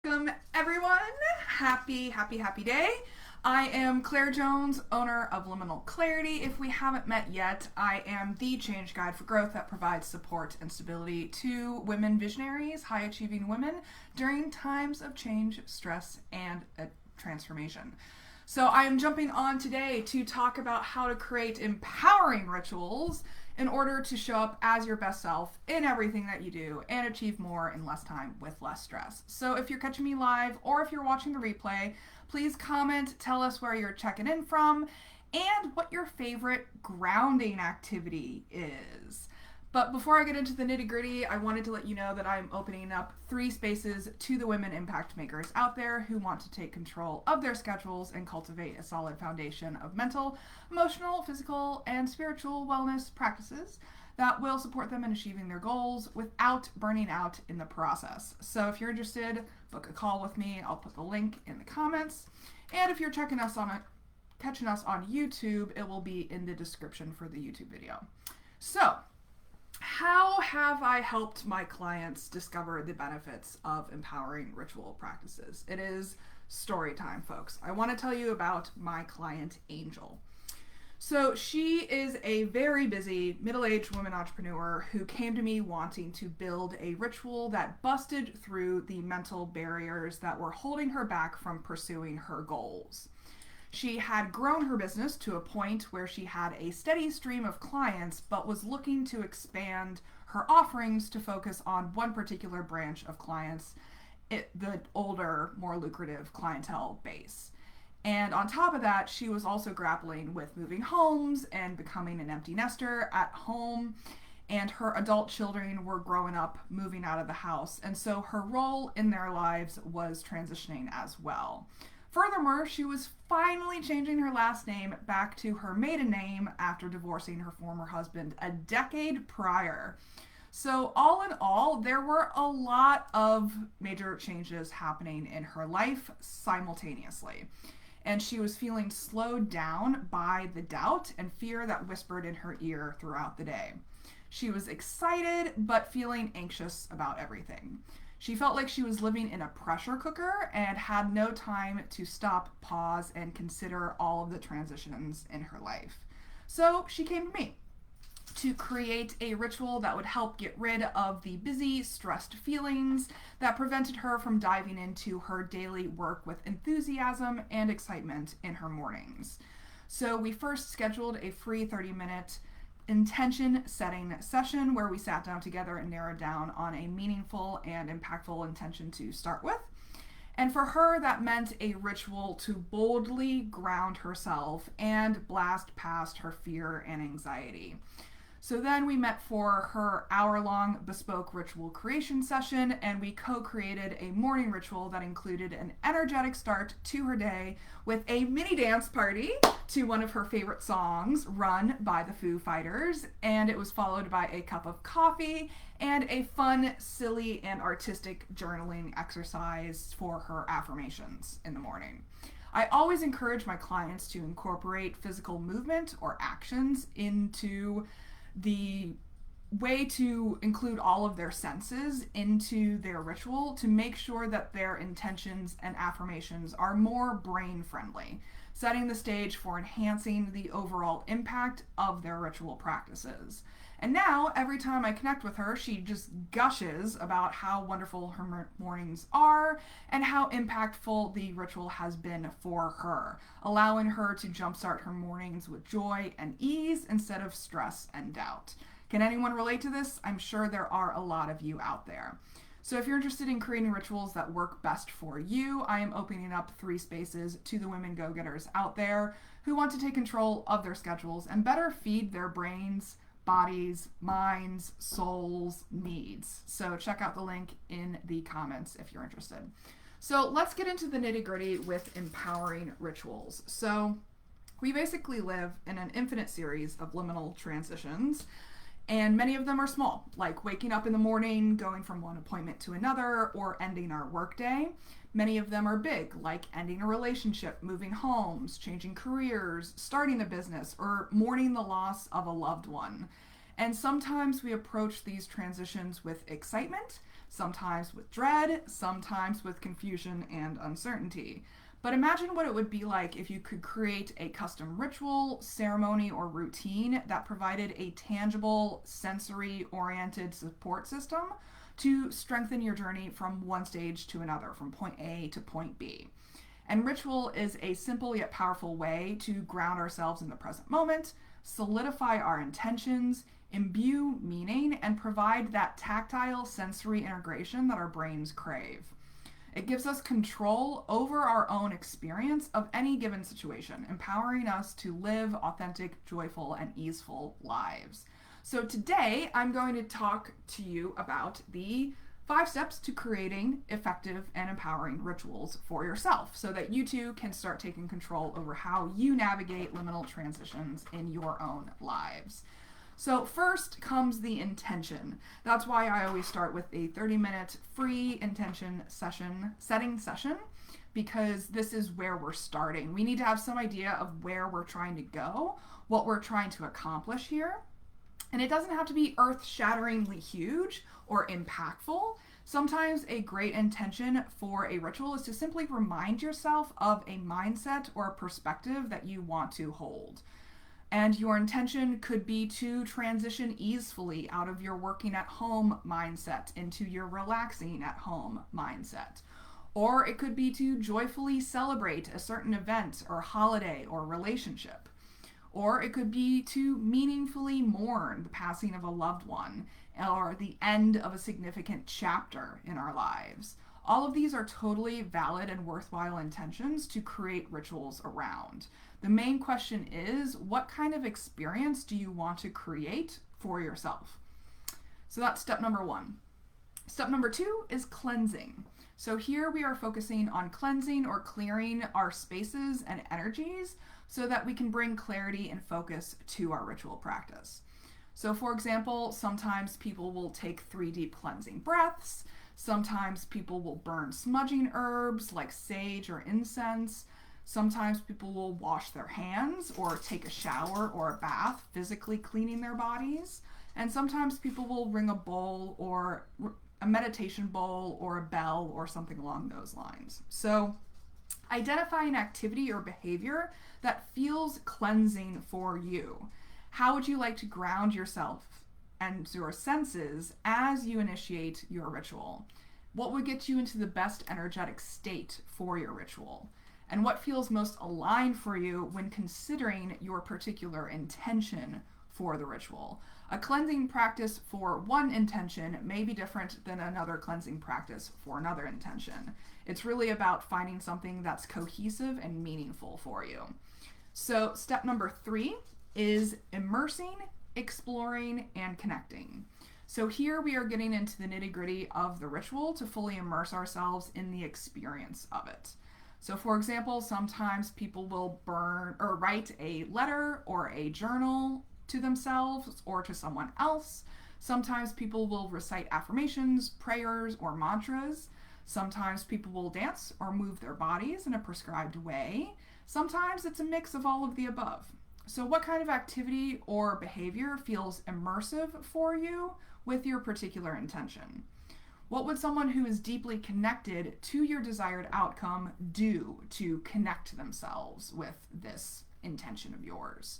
Welcome everyone. Happy day. I am Claire Jones, owner of Liminal Clarity. If we haven't met yet, I am the change guide for growth that provides support and stability to women visionaries, high achieving women during times of change, stress, and transformation. So I am jumping on today to talk about how to create empowering rituals in order to show up as your best self in everything that you do and achieve more in less time with less stress. So if you're catching me live or if you're watching the replay, please comment, tell us where you're checking in from, and what your favorite grounding activity is. But before I get into the nitty gritty, I wanted to let you know that I'm opening up 3 spaces to the women impact makers out there who want to take control of their schedules and cultivate a solid foundation of mental, emotional, physical, and spiritual wellness practices that will support them in achieving their goals without burning out in the process. So if you're interested, book a call with me. I'll put the link in the comments. And if you're catching us on YouTube, it will be in the description for the YouTube video. So, how have I helped my clients discover the benefits of empowering ritual practices? It is story time, folks. I want to tell you about my client, Angel. So she is a very busy middle-aged woman entrepreneur who came to me wanting to build a ritual that busted through the mental barriers that were holding her back from pursuing her goals. She had grown her business to a point where she had a steady stream of clients, but was looking to expand her offerings to focus on one particular branch of clients, the older, more lucrative clientele base. And on top of that, she was also grappling with moving homes and becoming an empty nester at home. And her adult children were growing up, moving out of the house. And so her role in their lives was transitioning as well. Furthermore, she was finally changing her last name back to her maiden name after divorcing her former husband a decade prior. So all in all, there were a lot of major changes happening in her life simultaneously. And she was feeling slowed down by the doubt and fear that whispered in her ear throughout the day. She was excited, but feeling anxious about everything. She felt like she was living in a pressure cooker and had no time to stop, pause, and consider all of the transitions in her life. So she came to me to create a ritual that would help get rid of the busy, stressed feelings that prevented her from diving into her daily work with enthusiasm and excitement in her mornings. So we first scheduled a free 30-minute intention setting session where we sat down together and narrowed down on a meaningful and impactful intention to start with. And for her, that meant a ritual to boldly ground herself and blast past her fear and anxiety. So then we met for her hour-long bespoke ritual creation session, and we co-created a morning ritual that included an energetic start to her day with a mini dance party to one of her favorite songs, Run by the Foo Fighters, and it was followed by a cup of coffee and a fun, silly, and artistic journaling exercise for her affirmations in the morning. I always encourage my clients to incorporate physical movement or actions into the way to include all of their senses into their ritual to make sure that their intentions and affirmations are more brain friendly, setting the stage for enhancing the overall impact of their ritual practices. And now, every time I connect with her, she just gushes about how wonderful her mornings are and how impactful the ritual has been for her, allowing her to jumpstart her mornings with joy and ease instead of stress and doubt. Can anyone relate to this? I'm sure there are a lot of you out there. So if you're interested in creating rituals that work best for you, I am opening up 3 spaces to the women go-getters out there who want to take control of their schedules and better feed their brains, bodies, minds, souls, needs. So check out the link in the comments if you're interested. So let's get into the nitty-gritty with empowering rituals. So we basically live in an infinite series of liminal transitions, and many of them are small, like waking up in the morning, going from one appointment to another, or ending our workday. Many of them are big, like ending a relationship, moving homes, changing careers, starting a business, or mourning the loss of a loved one. And sometimes we approach these transitions with excitement, sometimes with dread, sometimes with confusion and uncertainty. But imagine what it would be like if you could create a custom ritual, ceremony, or routine that provided a tangible, sensory-oriented support system to strengthen your journey from one stage to another, from point A to point B. And ritual is a simple yet powerful way to ground ourselves in the present moment, solidify our intentions, imbue meaning, and provide that tactile sensory integration that our brains crave. It gives us control over our own experience of any given situation, empowering us to live authentic, joyful, and easeful lives. So today, I'm going to talk to you about the 5 steps to creating effective and empowering rituals for yourself so that you too can start taking control over how you navigate liminal transitions in your own lives. So first comes the intention. That's why I always start with a 30-minute free intention setting session, because this is where we're starting. We need to have some idea of where we're trying to go, what we're trying to accomplish here. And it doesn't have to be earth-shatteringly huge or impactful. Sometimes a great intention for a ritual is to simply remind yourself of a mindset or a perspective that you want to hold. And your intention could be to transition easefully out of your working at home mindset into your relaxing at home mindset. Or it could be to joyfully celebrate a certain event or holiday or relationship. Or it could be to meaningfully mourn the passing of a loved one or the end of a significant chapter in our lives. All of these are totally valid and worthwhile intentions to create rituals around. The main question is, what kind of experience do you want to create for yourself? So that's step number 1. Step number 2 is cleansing. So here we are focusing on cleansing or clearing our spaces and energies so that we can bring clarity and focus to our ritual practice. So for example, sometimes people will take 3 deep cleansing breaths. Sometimes people will burn smudging herbs like sage or incense. Sometimes people will wash their hands or take a shower or a bath, physically cleaning their bodies. And sometimes people will ring a bowl or a meditation bowl or a bell or something along those lines. So identify an activity or behavior that feels cleansing for you. How would you like to ground yourself and your senses as you initiate your ritual? What would get you into the best energetic state for your ritual? And what feels most aligned for you when considering your particular intention for the ritual? A cleansing practice for one intention may be different than another cleansing practice for another intention. It's really about finding something that's cohesive and meaningful for you. So step number 3 is immersing, exploring, and connecting. So here we are getting into the nitty-gritty of the ritual to fully immerse ourselves in the experience of it. So for example, sometimes people will burn or write a letter or a journal to themselves or to someone else. Sometimes people will recite affirmations, prayers, or mantras. Sometimes people will dance or move their bodies in a prescribed way. Sometimes it's a mix of all of the above. So what kind of activity or behavior feels immersive for you with your particular intention? What would someone who is deeply connected to your desired outcome do to connect themselves with this intention of yours?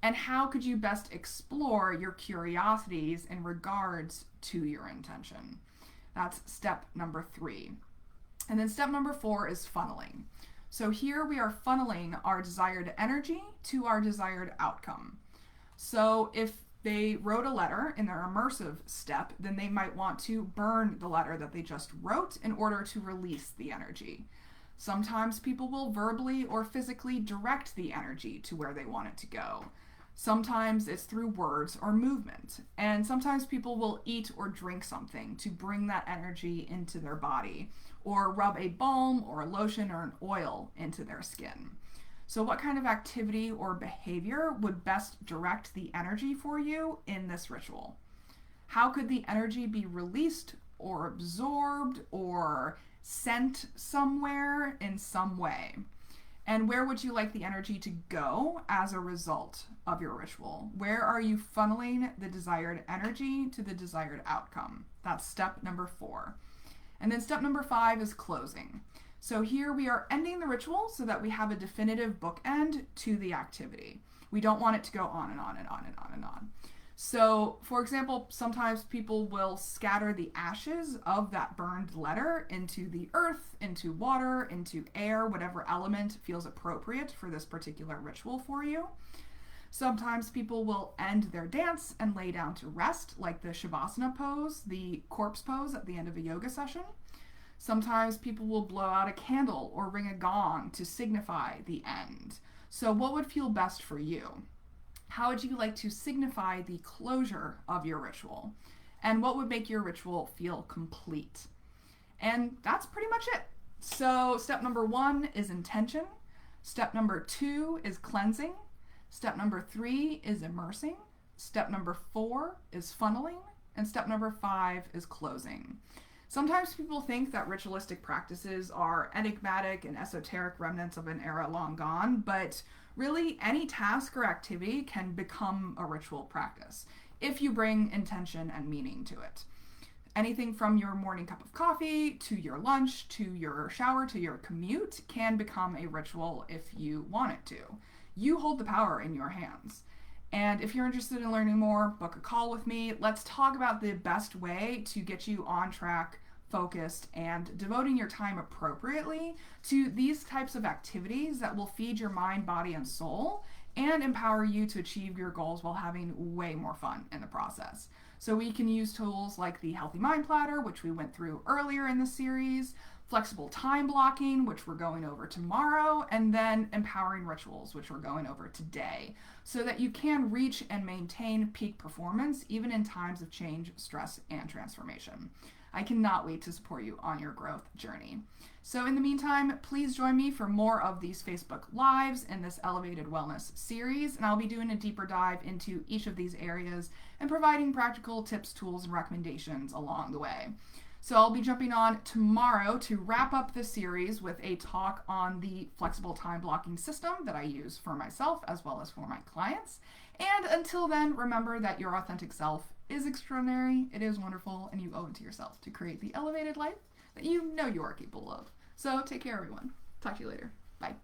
And how could you best explore your curiosities in regards to your intention? That's step number 3. And then step number 4 is funneling. So here we are funneling our desired energy to our desired outcome. So if they wrote a letter in their immersive step, then they might want to burn the letter that they just wrote in order to release the energy. Sometimes people will verbally or physically direct the energy to where they want it to go. Sometimes it's through words or movement. And sometimes people will eat or drink something to bring that energy into their body, or rub a balm or a lotion or an oil into their skin. So what kind of activity or behavior would best direct the energy for you in this ritual? How could the energy be released or absorbed or sent somewhere in some way? And where would you like the energy to go as a result of your ritual? Where are you funneling the desired energy to the desired outcome? That's step number 4. And then step number 5 is closing. So here we are ending the ritual so that we have a definitive bookend to the activity. We don't want it to go on and on and on and on and on. So, for example, sometimes people will scatter the ashes of that burned letter into the earth, into water, into air, whatever element feels appropriate for this particular ritual for you. Sometimes people will end their dance and lay down to rest, like the Shavasana pose, the corpse pose at the end of a yoga session. Sometimes people will blow out a candle or ring a gong to signify the end. So what would feel best for you? How would you like to signify the closure of your ritual? And what would make your ritual feel complete? And that's pretty much it. So step number 1 is intention. Step number 2 is cleansing. Step number 3 is immersing. Step number 4 is funneling. And step number 5 is closing. Sometimes people think that ritualistic practices are enigmatic and esoteric remnants of an era long gone, but really any task or activity can become a ritual practice if you bring intention and meaning to it. Anything from your morning cup of coffee to your lunch to your shower to your commute can become a ritual if you want it to. You hold the power in your hands. And if you're interested in learning more, book a call with me. Let's talk about the best way to get you on track, focused, and devoting your time appropriately to these types of activities that will feed your mind, body, and soul and empower you to achieve your goals while having way more fun in the process. So we can use tools like the Healthy Mind Platter, which we went through earlier in the series, flexible time blocking, which we're going over tomorrow, and then empowering rituals, which we're going over today, so that you can reach and maintain peak performance even in times of change, stress, and transformation. I cannot wait to support you on your growth journey. So in the meantime, please join me for more of these Facebook Lives in this Elevated Wellness series, and I'll be doing a deeper dive into each of these areas and providing practical tips, tools, and recommendations along the way. So I'll be jumping on tomorrow to wrap up this series with a talk on the flexible time blocking system that I use for myself as well as for my clients. And until then, remember that your authentic self is extraordinary, it is wonderful, and you owe it to yourself to create the elevated life that you know you are capable of. So take care, everyone. Talk to you later. Bye.